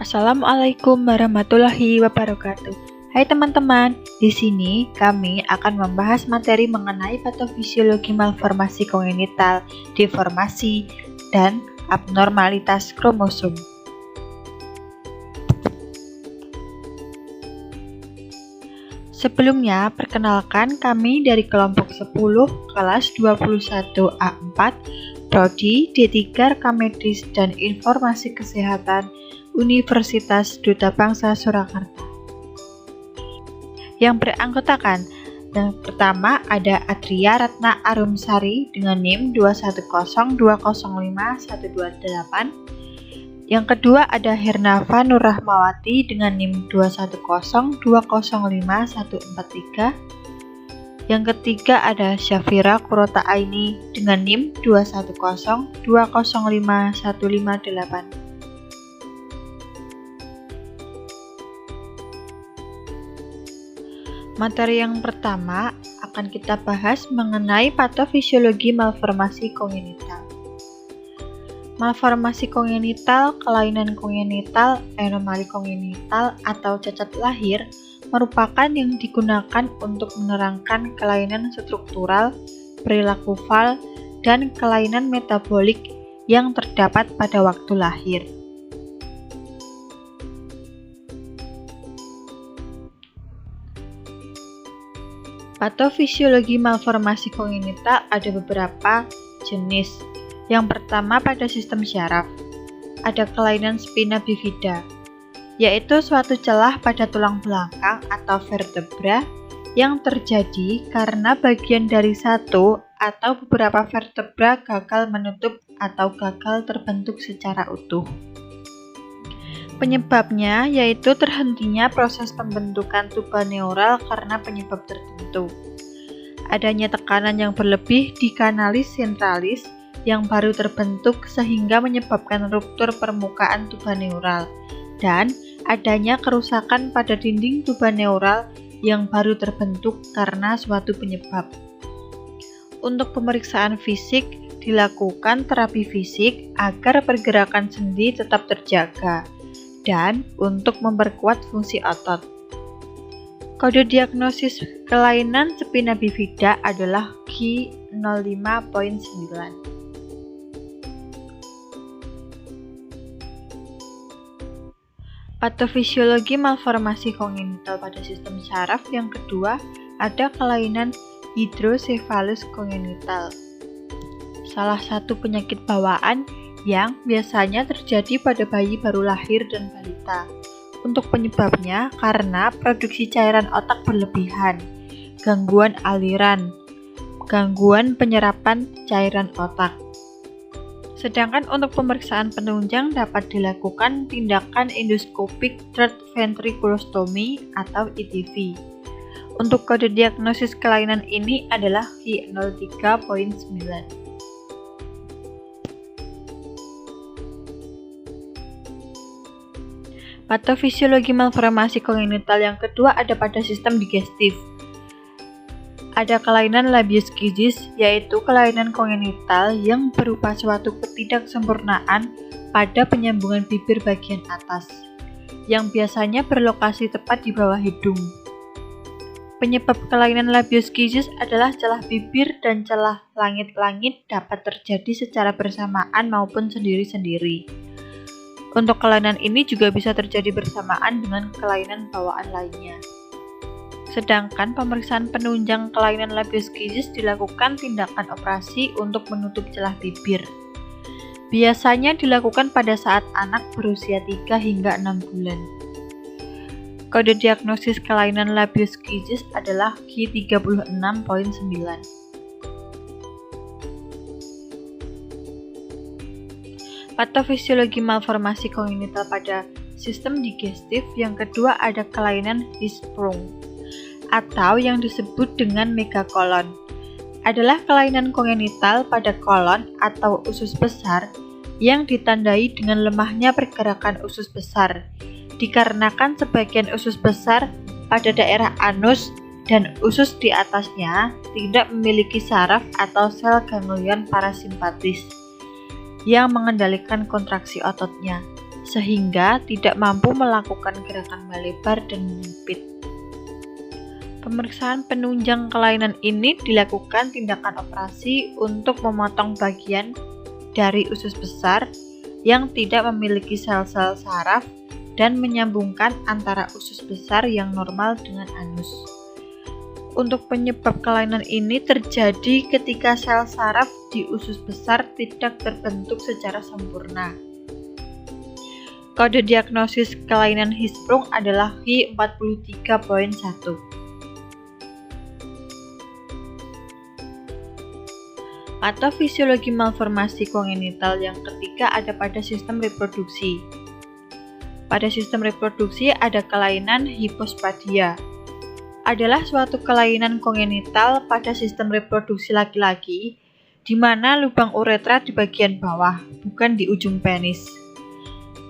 Assalamualaikum warahmatullahi wabarakatuh. Hai teman-teman, di sini kami akan membahas materi mengenai patofisiologi malformasi kongenital, deformasi, dan abnormalitas kromosom. Sebelumnya, perkenalkan kami dari kelompok 10 kelas 21A4 Prodi D3 Rekamedis dan Informasi Kesehatan Universitas Duta Bangsa Surakarta. Yang beranggotakan, yang pertama ada Adria Ratna Arumsari dengan NIM 210205128. Yang kedua ada Hernava Nurrahmawati dengan NIM 210205143. Yang ketiga ada Syafira Kurota Aini dengan NIM 210205158. Materi yang pertama akan kita bahas mengenai patofisiologi malformasi kongenital. Malformasi kongenital, kelainan kongenital, anomali kongenital, atau cacat lahir merupakan yang digunakan untuk menerangkan kelainan struktural, perilaku fal, dan kelainan metabolik yang terdapat pada waktu lahir. Patofisiologi malformasi kongenital ada beberapa jenis. Yang pertama pada sistem syaraf, ada kelainan spina bifida, yaitu suatu celah pada tulang belakang atau vertebra yang terjadi karena bagian dari satu atau beberapa vertebra gagal menutup atau gagal terbentuk secara utuh. Penyebabnya yaitu terhentinya proses pembentukan tuba neural karena penyebab tertentu. Adanya tekanan yang berlebih di kanalis centralis yang baru terbentuk sehingga menyebabkan ruptur permukaan tuba neural, dan adanya kerusakan pada dinding tuba neural yang baru terbentuk karena suatu penyebab. Untuk pemeriksaan fisik, dilakukan terapi fisik agar pergerakan sendi tetap terjaga, dan untuk memperkuat fungsi otot. Kode diagnosis kelainan spina bifida adalah Q05.9. Patofisiologi malformasi kongenital pada sistem syaraf yang kedua ada kelainan hidrosefalus kongenital, salah satu penyakit bawaan yang biasanya terjadi pada bayi baru lahir dan balita. Untuk penyebabnya karena produksi cairan otak berlebihan, gangguan aliran, gangguan penyerapan cairan otak. Sedangkan untuk pemeriksaan penunjang dapat dilakukan tindakan endoscopic third ventriculostomy atau ETV. Untuk kode diagnosis kelainan ini adalah Q03.9. Patofisiologi malformasi kongenital yang kedua ada pada sistem digestif. Ada kelainan labioskizis, yaitu kelainan kongenital yang berupa suatu ketidaksempurnaan pada penyambungan bibir bagian atas, yang biasanya berlokasi tepat di bawah hidung. Penyebab kelainan labioskizis adalah celah bibir dan celah langit-langit dapat terjadi secara bersamaan maupun sendiri-sendiri. Untuk kelainan ini juga bisa terjadi bersamaan dengan kelainan bawaan lainnya. Sedangkan pemeriksaan penunjang kelainan labioskizis dilakukan tindakan operasi untuk menutup celah bibir. Biasanya dilakukan pada saat anak berusia 3 hingga 6 bulan. Kode diagnosis kelainan labioskizis adalah Q36.9. Patofisiologi malformasi kongenital pada sistem digestif yang kedua ada kelainan Hirschsprung atau yang disebut dengan megakolon, adalah kelainan kongenital pada kolon atau usus besar yang ditandai dengan lemahnya pergerakan usus besar, dikarenakan sebagian usus besar pada daerah anus dan usus di atasnya tidak memiliki saraf atau sel ganglion parasimpatis yang mengendalikan kontraksi ototnya, sehingga tidak mampu melakukan gerakan melebar dan menyempit. Pemeriksaan penunjang kelainan ini dilakukan tindakan operasi untuk memotong bagian dari usus besar yang tidak memiliki sel-sel saraf dan menyambungkan antara usus besar yang normal dengan anus. Untuk penyebab kelainan ini terjadi ketika sel saraf di usus besar tidak terbentuk secara sempurna. Kode diagnosis kelainan Hirschsprung adalah H43.1. Atau fisiologi malformasi kongenital yang ketiga ada pada sistem reproduksi. Pada sistem reproduksi ada kelainan hipospadia. Adalah suatu kelainan kongenital pada sistem reproduksi laki-laki di mana lubang uretra di bagian bawah, bukan di ujung penis.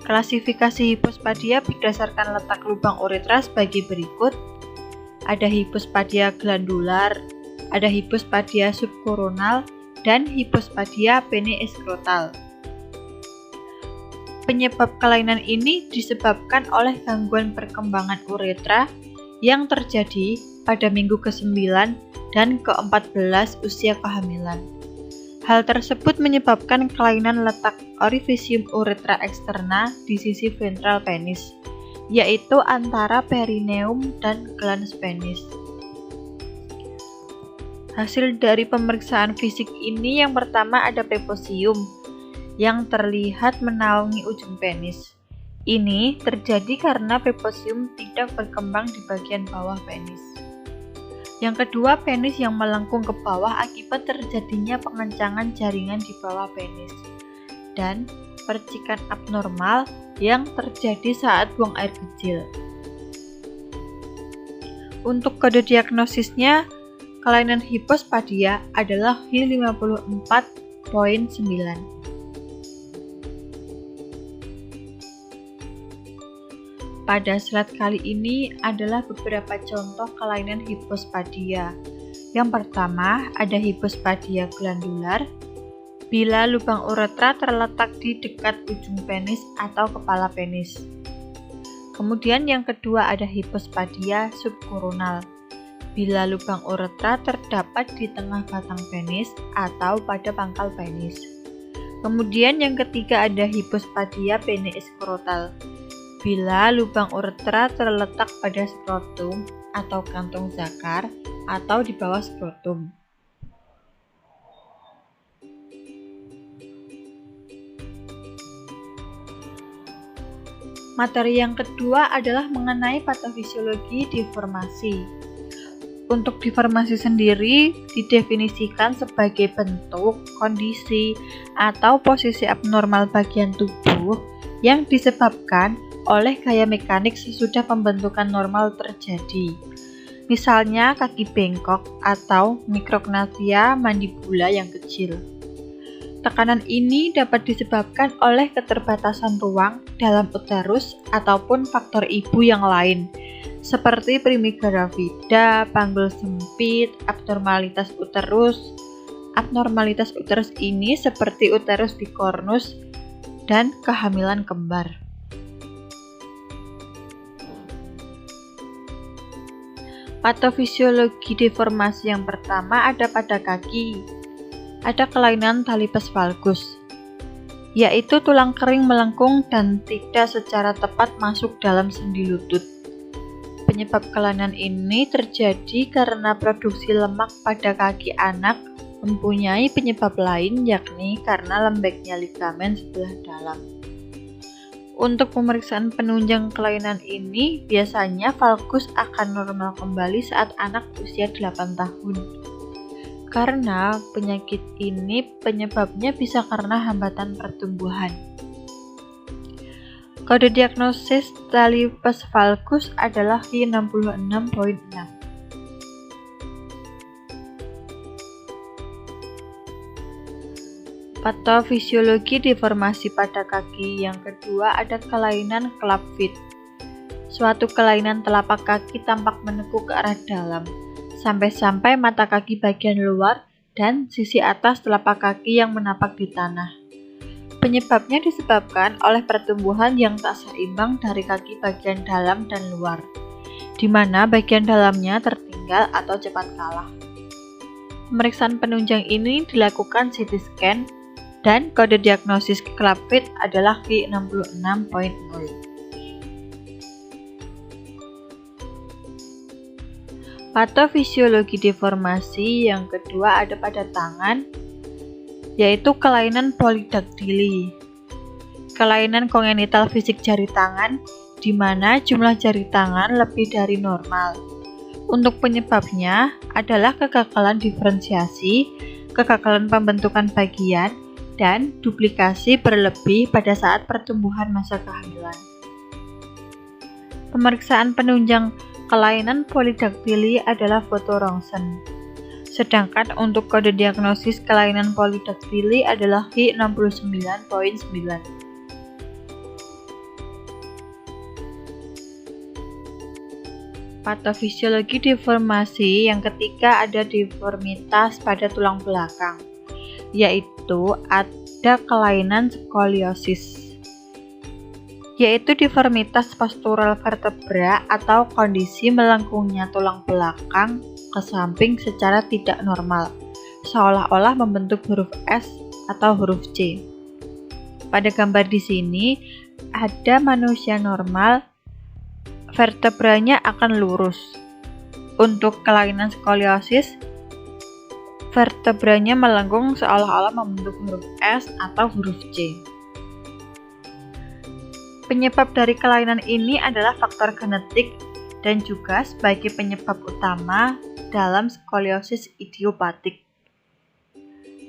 Klasifikasi hipospadia berdasarkan letak lubang uretra sebagai berikut. Ada hipospadia glandular, ada hipospadia subkoronal, dan hipospadia pene-skrotal. Penyebab kelainan ini disebabkan oleh gangguan perkembangan uretra yang terjadi pada minggu ke-9 dan ke-14 usia kehamilan. Hal tersebut menyebabkan kelainan letak orifisium uretra eksterna di sisi ventral penis, yaitu antara perineum dan glans penis. Hasil dari pemeriksaan fisik ini yang pertama ada preposium yang terlihat menaungi ujung penis. Ini terjadi karena preposium tidak berkembang di bagian bawah penis. Yang kedua, penis yang melengkung ke bawah akibat terjadinya pengencangan jaringan di bawah penis. Dan percikan abnormal yang terjadi saat buang air kecil. Untuk kode diagnosisnya, kelainan hipospadia adalah H54.9. Pada slide kali ini adalah beberapa contoh kelainan hipospadia. Yang pertama, ada hipospadia glandular, bila lubang uretra terletak di dekat ujung penis atau kepala penis. Kemudian yang kedua ada hipospadia subkoronal, bila lubang uretra terdapat di tengah batang penis atau pada pangkal penis. Kemudian yang ketiga ada hipospadia pene-skrotal, bila lubang uretra terletak pada skrotum atau kantong zakar atau di bawah skrotum. Materi yang kedua adalah mengenai patofisiologi deformasi. Untuk deformasi sendiri didefinisikan sebagai bentuk, kondisi, atau posisi abnormal bagian tubuh yang disebabkan oleh gaya mekanik sesudah pembentukan normal terjadi. Misalnya kaki bengkok atau mikrognathia mandibula yang kecil. Tekanan ini dapat disebabkan oleh keterbatasan ruang dalam uterus ataupun faktor ibu yang lain, seperti primigera gravida, panggul sempit, abnormalitas uterus. Abnormalitas uterus ini seperti uterus bicornus dan kehamilan kembar. Patofisiologi deformasi yang pertama ada pada kaki. Ada kelainan talipes valgus, yaitu tulang kering melengkung dan tidak secara tepat masuk dalam sendi lutut. Penyebab kelainan ini terjadi karena produksi lemak pada kaki anak mempunyai penyebab lain, yakni karena lembeknya ligamen sebelah dalam. Untuk pemeriksaan penunjang kelainan ini, biasanya valgus akan normal kembali saat anak usia 8 tahun. Karena penyakit ini penyebabnya bisa karena hambatan pertumbuhan. Kode diagnosis talipes valgus adalah H66.6. Patofisiologi deformasi pada kaki yang kedua ada kelainan club feet. Suatu kelainan telapak kaki tampak menekuk ke arah dalam, sampai-sampai mata kaki bagian luar dan sisi atas telapak kaki yang menapak di tanah. Penyebabnya disebabkan oleh pertumbuhan yang tak seimbang dari kaki bagian dalam dan luar, di mana bagian dalamnya tertinggal atau cepat kalah. Pemeriksaan penunjang ini dilakukan CT scan dan kode diagnosis club fit adalah Q66.0. Patofisiologi deformasi yang kedua ada pada tangan, yaitu kelainan polidaktili. Kelainan kongenital fisik jari tangan, di mana jumlah jari tangan lebih dari normal. Untuk penyebabnya adalah kegagalan diferensiasi, kegagalan pembentukan bagian, dan duplikasi berlebih pada saat pertumbuhan masa kehamilan. Pemeriksaan penunjang kelainan polidaktili adalah foto rongsen. Sedangkan untuk kode diagnosis kelainan polidaktili adalah Q69.9. Patofisiologi deformasi yang ketiga ada deformitas pada tulang belakang, yaitu ada kelainan skoliosis, yaitu deformitas postural vertebra atau kondisi melengkungnya tulang belakang ke samping secara tidak normal, seolah-olah membentuk huruf S atau huruf C. Pada gambar di sini ada manusia normal, vertebranya akan lurus. Untuk kelainan skoliosis, vertebranya melengkung seolah-olah membentuk huruf S atau huruf C. Penyebab dari kelainan ini adalah faktor genetik dan juga sebagai penyebab utama dalam skoliosis idiopatik.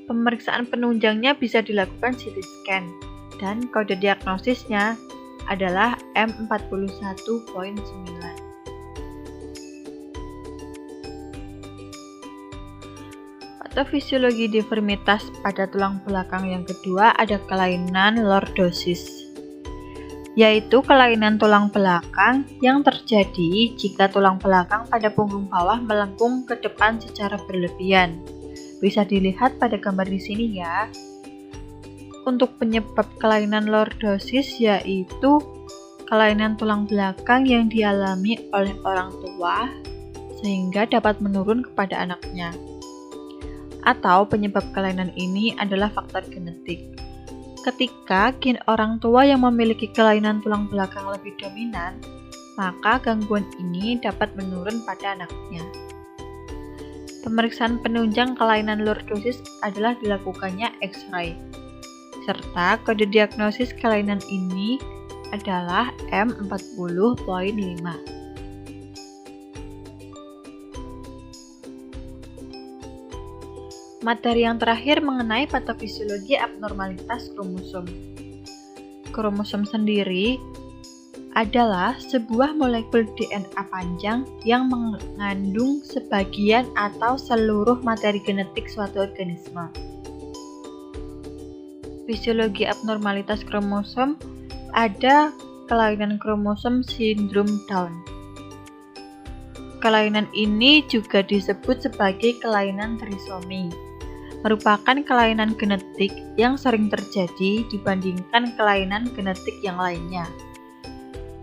Pemeriksaan penunjangnya bisa dilakukan CT scan dan kode diagnosisnya adalah M41.9. Patofisiologi deformitas pada tulang belakang yang kedua ada kelainan lordosis, yaitu kelainan tulang belakang yang terjadi jika tulang belakang pada punggung bawah melengkung ke depan secara berlebihan. Bisa dilihat pada gambar di sini ya. Untuk penyebab kelainan lordosis yaitu kelainan tulang belakang yang dialami oleh orang tua sehingga dapat menurun kepada anaknya. Atau penyebab kelainan ini adalah faktor genetik. Ketika gen orang tua yang memiliki kelainan tulang belakang lebih dominan, maka gangguan ini dapat menurun pada anaknya. Pemeriksaan penunjang kelainan lordosis adalah dilakukannya X-ray, serta kode diagnosis kelainan ini adalah M40.5. Materi yang terakhir mengenai patofisiologi abnormalitas kromosom. Kromosom sendiri adalah sebuah molekul DNA panjang yang mengandung sebagian atau seluruh materi genetik suatu organisme. Fisiologi abnormalitas kromosom ada kelainan kromosom sindrom Down. Kelainan ini juga disebut sebagai kelainan trisomi, merupakan kelainan genetik yang sering terjadi dibandingkan kelainan genetik yang lainnya.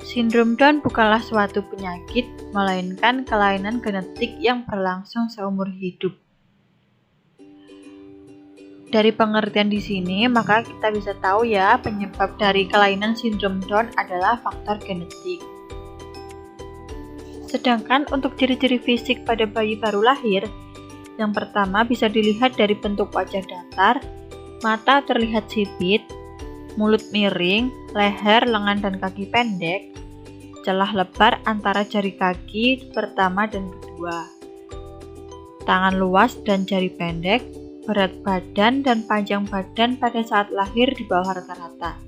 Sindrom Down bukanlah suatu penyakit, melainkan kelainan genetik yang berlangsung seumur hidup. Dari pengertian di sini, maka kita bisa tahu ya, penyebab dari kelainan sindrom Down adalah faktor genetik. Sedangkan untuk ciri-ciri fisik pada bayi baru lahir, yang pertama bisa dilihat dari bentuk wajah datar, mata terlihat sipit, mulut miring, leher, lengan, dan kaki pendek, celah lebar antara jari kaki pertama dan kedua, tangan luas dan jari pendek, berat badan dan panjang badan pada saat lahir di bawah rata-rata,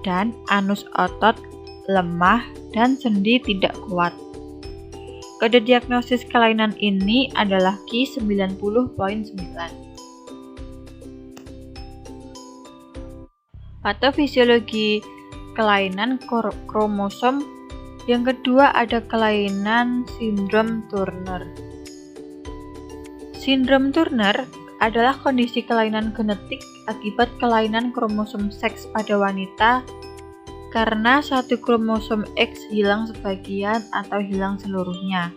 dan anus otot lemah dan sendi tidak kuat. Kode diagnosis kelainan ini adalah Q90.9. Patofisiologi kelainan kromosom yang kedua ada kelainan sindrom Turner. Sindrom Turner adalah kondisi kelainan genetik akibat kelainan kromosom seks pada wanita karena satu kromosom X hilang sebagian atau hilang seluruhnya,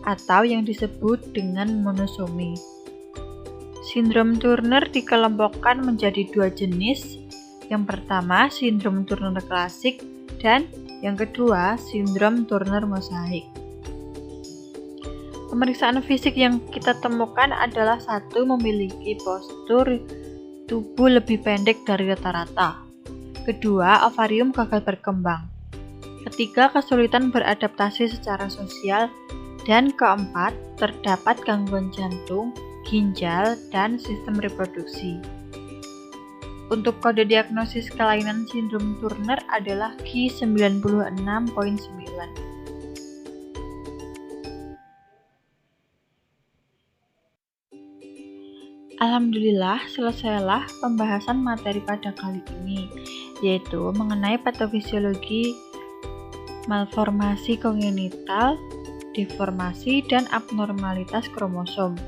atau yang disebut dengan monosomi. Sindrom Turner dikelompokkan menjadi dua jenis. Yang pertama, sindrom Turner klasik, dan yang kedua, sindrom Turner mosaik. Pemeriksaan fisik yang kita temukan adalah satu, memiliki postur tubuh lebih pendek dari rata-rata. Kedua, ovarium gagal berkembang. Ketiga, kesulitan beradaptasi secara sosial. Dan keempat, terdapat gangguan jantung, ginjal, dan sistem reproduksi. Untuk kode diagnosis kelainan sindrom Turner adalah Q96.9. Alhamdulillah, selesailah pembahasan materi pada kali ini, yaitu mengenai patofisiologi malformasi kongenital, deformasi, dan abnormalitas kromosom.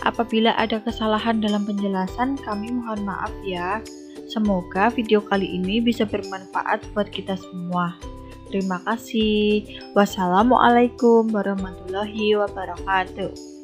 Apabila ada kesalahan dalam penjelasan, kami mohon maaf ya. Semoga video kali ini bisa bermanfaat buat kita semua. Terima kasih. Wassalamualaikum warahmatullahi wabarakatuh.